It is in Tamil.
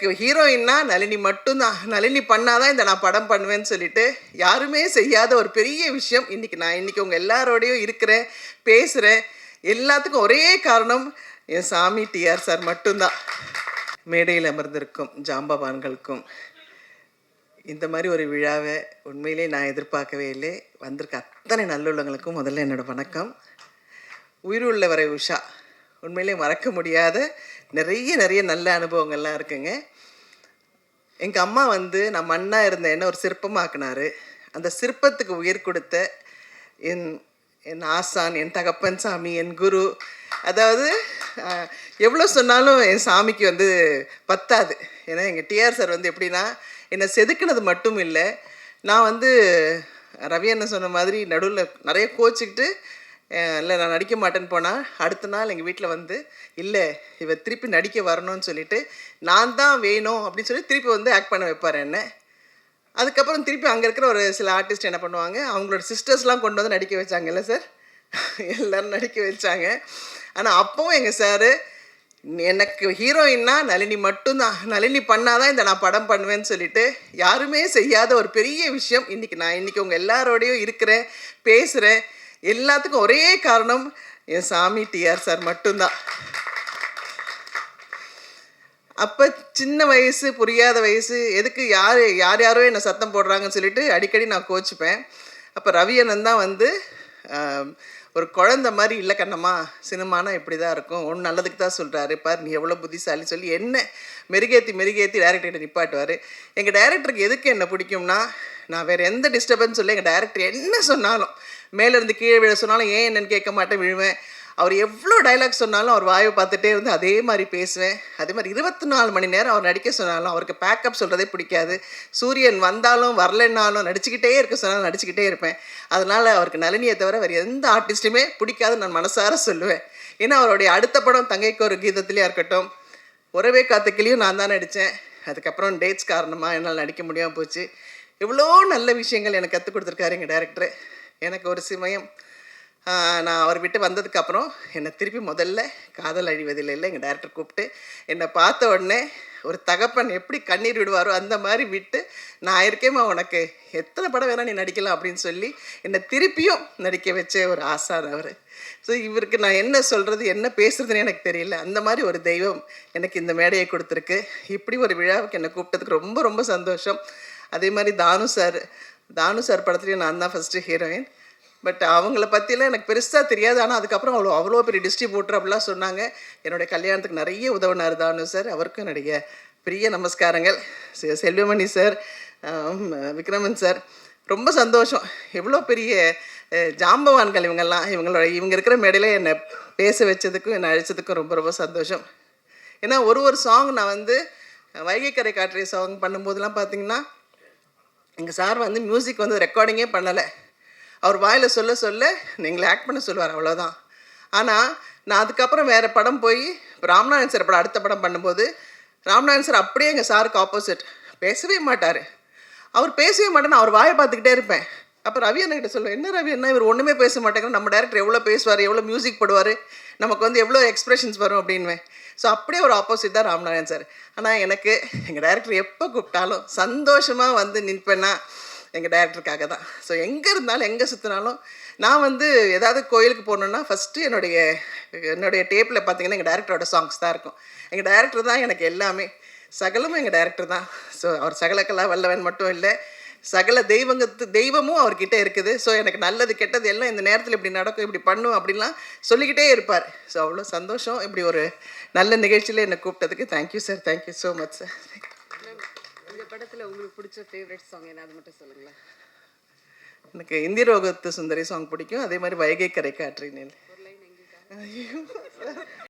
எனக்கு ஹீரோயின்னா நளினி மட்டும்தான். நளினி பண்ணாதான் இந்த நான் படம் பண்ணுவேன்னு சொல்லிட்டு யாருமே செய்யாத ஒரு பெரிய விஷயம் இன்னைக்கு உங்கள் எல்லாரோடையும் இருக்கிறேன், பேசுகிறேன். எல்லாத்துக்கும் ஒரே காரணம் என் சாமி டிஆர் சார் மட்டும்தான். மேடையில் அமர்ந்திருக்கும் ஜாம்பவான்களுக்கும் இந்த மாதிரி ஒரு விழாவை உண்மையிலே நான் எதிர்பார்க்கவே இல்லை. வந்திருக்க அத்தனை நல்லுள்ளங்களுக்கும் முதல்ல என்னோடய வணக்கம். உயிருள்ள வரை உஷா உண்மையிலே மறக்க முடியாத நிறைய நல்ல அனுபவங்கள்லாம் இருக்குங்க. எங்கள் அம்மா நான் மண்ணாக இருந்தேன் என்ன ஒரு சிற்பமாக்குனாரு. அந்த சிற்பத்துக்கு உயிர் கொடுத்த என் ஆசான், என் தகப்பன் சாமி, என் குரு. அதாவது எவ்வளோ சொன்னாலும் என் சாமிக்கு பத்தாது. ஏன்னா எங்கள் டிஆர் சார் எப்படின்னா என்னை செதுக்குனது மட்டும் இல்லை, நான் ரவி அண்ணன் சொன்ன மாதிரி நடுவில் நிறைய கோச்சிக்கிட்டு இல்லை நான் நடிக்க மாட்டேன்னு போனால் அடுத்த நாள் எங்கள் வீட்டில் இல்லை இவ திருப்பி நடிக்க வரணும்னு சொல்லிட்டு நான் தான் வேணும் அப்படின்னு சொல்லி திருப்பி ஆக்ட் பண்ண வைப்பார் என்ன. அதுக்கப்புறம் திருப்பி அங்கே இருக்கிற ஒரு சில ஆர்டிஸ்ட் என்ன பண்ணுவாங்க, அவங்களோட சிஸ்டர்ஸ்லாம் கொண்டு நடிக்க வச்சாங்கல்ல சார், எல்லோரும் நடிக்க வச்சாங்க. ஆனால் அப்போவும் எங்கள் சார் எனக்கு ஹீரோயின்னா நளினி மட்டும்தான், நளினி பண்ணாதான் இந்த நான் படம் பண்ணுவேன்னு சொல்லிட்டு யாருமே செய்யாத ஒரு பெரிய விஷயம் இன்னைக்கு உங்கள் எல்லாரோடையும் இருக்கிறேன், பேசுகிறேன். எல்லாத்துக்கும் ஒரே காரணம் என் சாமி டிஆர் சார் மட்டும்தான். அப்போ சின்ன வயசு, புரியாத வயசு, எதுக்கு யாரோ என்னை சத்தம் போடுறாங்கன்னு சொல்லிட்டு அடிக்கடி நான் கோச்சிப்பேன். அப்போ ரவி அண்ணன் தான் ஒரு குழந்த மாதிரி, இல்லை கண்ணம்மா சினிமானா இப்படி தான் இருக்கும், ஒன்று நல்லதுக்கு தான் சொல்கிறாரு பார், நீ எவ்வளோ புத்திசாலி சொல்லி என்ன மெருகேற்றி டைரக்டர்கிட்ட நிப்பாட்டுவார். எங்கள் டைரக்டருக்கு எதுக்கு என்ன பிடிக்கும்னா, நான் வேறு எந்த டிஸ்டர்பன்ஸ் சொல்லி எங்கள் டைரக்டர் என்ன சொன்னாலும், மேலேருந்து கீழே விழ சொன்னாலும் ஏன் என்னன்னு கேட்க மாட்டேன், விழுவேன். அவர் எவ்வளோ டைலாக் சொன்னாலும் அவர் வாயை பார்த்துட்டே அதே மாதிரி பேசுவேன். அதே மாதிரி 24 மணி நேரம் அவர் நடிக்க சொன்னாலும் அவருக்கு பேக்கப் சொல்கிறதே பிடிக்காது. சூரியன் வந்தாலும் வரலைன்னாலும் நடிச்சுக்கிட்டே இருக்க சொன்னாலும் நடிச்சுக்கிட்டே இருப்பேன். அதனால் அவருக்கு நளினியை தவிர வேறு எந்த ஆர்டிஸ்ட்டுமே பிடிக்காதுன்னு நான் மனசார சொல்லுவேன். ஏன்னா அவருடைய அடுத்த படம் தங்கைக்கு ஒரு கீதத்துலேயே இருக்கட்டும், உறவே காத்துக்கிலையும் நான் தான் நடித்தேன். அதுக்கப்புறம் டேட்ஸ் காரணமாக என்னால் நடிக்க முடியாமல் போச்சு. எவ்வளோ நல்ல விஷயங்கள் எனக்கு கற்றுக் கொடுத்துருக்காரு எங்கள் டைரக்டரு. எனக்கு ஒரு சமயம் நான் அவர் விட்டு வந்ததுக்கப்புறம் என்னை திருப்பி முதல்ல காதல் அழிவதில்லை எங்கள் டைரக்டர் கூப்பிட்டு என்னை பார்த்த உடனே ஒரு தகப்பன் எப்படி கண்ணீர் விடுவாரோ அந்த மாதிரி விட்டு, நான் இருக்கேம்மா உனக்கு எத்தனை படம் வேணால் நீ நடிக்கலாம் அப்படின்னு சொல்லி என்னை திருப்பியும் நடிக்க வச்ச ஒரு ஆசான் அவர். ஸோ இவருக்கு நான் என்ன சொல்கிறது என்ன பேசுகிறதுன்னு எனக்கு தெரியல. அந்த மாதிரி ஒரு தெய்வம் எனக்கு இந்த மேடையை கொடுத்துருக்கு. இப்படி ஒரு விழாவுக்கு என்னை கூப்பிட்டதுக்கு ரொம்ப ரொம்ப சந்தோஷம். அதே மாதிரி தானு சார் படத்துலேயும் நான் தான் ஃபஸ்ட்டு ஹீரோயின். பட் அவங்கள பற்றிலாம் எனக்கு பெருசாக தெரியாது. ஆனால் அதுக்கப்புறம் அவ்வளோ பெரிய டிஸ்ட்ரிபியூட்டர் அப்படிலாம் சொன்னாங்க. என்னுடைய கல்யாணத்துக்கு நிறைய உதவினார் தானு சார். அவருக்கும் என்னுடைய பெரிய நமஸ்காரங்கள். செல்வமணி சார், விக்ரமன் சார், ரொம்ப சந்தோஷம். எவ்வளோ பெரிய ஜாம்பவான்கள் இவங்க இருக்கிற மேடையில் என்னை பேச வச்சதுக்கும் என்னை அழைச்சதுக்கும் ரொம்ப ரொம்ப சந்தோஷம். ஏன்னா ஒரு சாங் நான் வைகை கரை காற்றை சாங் பண்ணும்போதெல்லாம் பார்த்தீங்கன்னா எங்கள் சார் மியூசிக் ரெக்கார்டிங்கே பண்ணலை. அவர் வாயில் சொல்ல நீங்களே ஆக்ட் பண்ண சொல்லுவார், அவ்வளோதான். ஆனால் நான் அதுக்கப்புறம் வேறு படம் போய் ராம்நாதன் சார் படம் அடுத்த படம் பண்ணும்போது ராம்நாதன் சார் அப்படியே எங்கள் சாருக்கு ஆப்போசிட் பேசவே மாட்டார். அவர் பேசவே மாட்டேன்னு அவர் வாயை பார்த்துக்கிட்டே இருப்பேன். அப்போ ரவி அண்ணன்கிட்ட சொல்லுவேன், என்ன ரவி அண்ணா இவர் ஒன்றுமே பேச மாட்டேங்கிற, நம்ம டேரக்டர் எவ்வளோ பேசுவார், எவ்வளோ மியூசிக் போடுவார், நமக்கு எவ்வளோ எக்ஸ்ப்ரெஷன்ஸ் வரும் அப்படின்வேன். ஸோ அப்படியே ஒரு ஆப்போசிட் தான் ராம்நாதன் சார். ஆனால் எனக்கு எங்கள் டேரக்டர் எப்போ கூப்பிட்டாலும் சந்தோஷமாக நிற்பேன்னா எங்கள் டைரக்டருக்காக தான். ஸோ எங்கே இருந்தாலும் எங்கே சுற்றினாலும் நான் ஏதாவது கோயிலுக்கு போகணுன்னா ஃபஸ்ட்டு என்னுடைய டேப்பில் பார்த்தீங்கன்னா எங்கள் டைரக்டரோட சாங்ஸ் தான் இருக்கும். எங்கள் டைரக்டர் தான் எனக்கு எல்லாமே, சகலமும் எங்கள் டைரக்டர் தான். ஸோ அவர் சகலக்கெல்லாம் வல்லவன் மட்டும் இல்லை, சகல தெய்வமும் அவர்கிட்ட இருக்குது. ஸோ எனக்கு நல்லது கெட்டது எல்லாம் இந்த நேரத்தில் இப்படி நடக்கும், இப்படி பண்ணும் அப்படின்லாம் சொல்லிக்கிட்டே இருப்பார். ஸோ அவ்வளோ சந்தோஷம் இப்படி ஒரு நல்ல நிகழ்ச்சியில் என்னை கூப்பிட்டதுக்கு. Thank you sir, thank you so much sir. படத்தில் உங்களுக்கு பிடிச்ச ஃபேவரட் சாங் என்ன, அது மட்டும் சொல்லுங்களேன். எனக்கு இந்திரோகத்து சுந்தரி சாங் பிடிக்கும். அதே மாதிரி வைகை கரை காற்றினில்.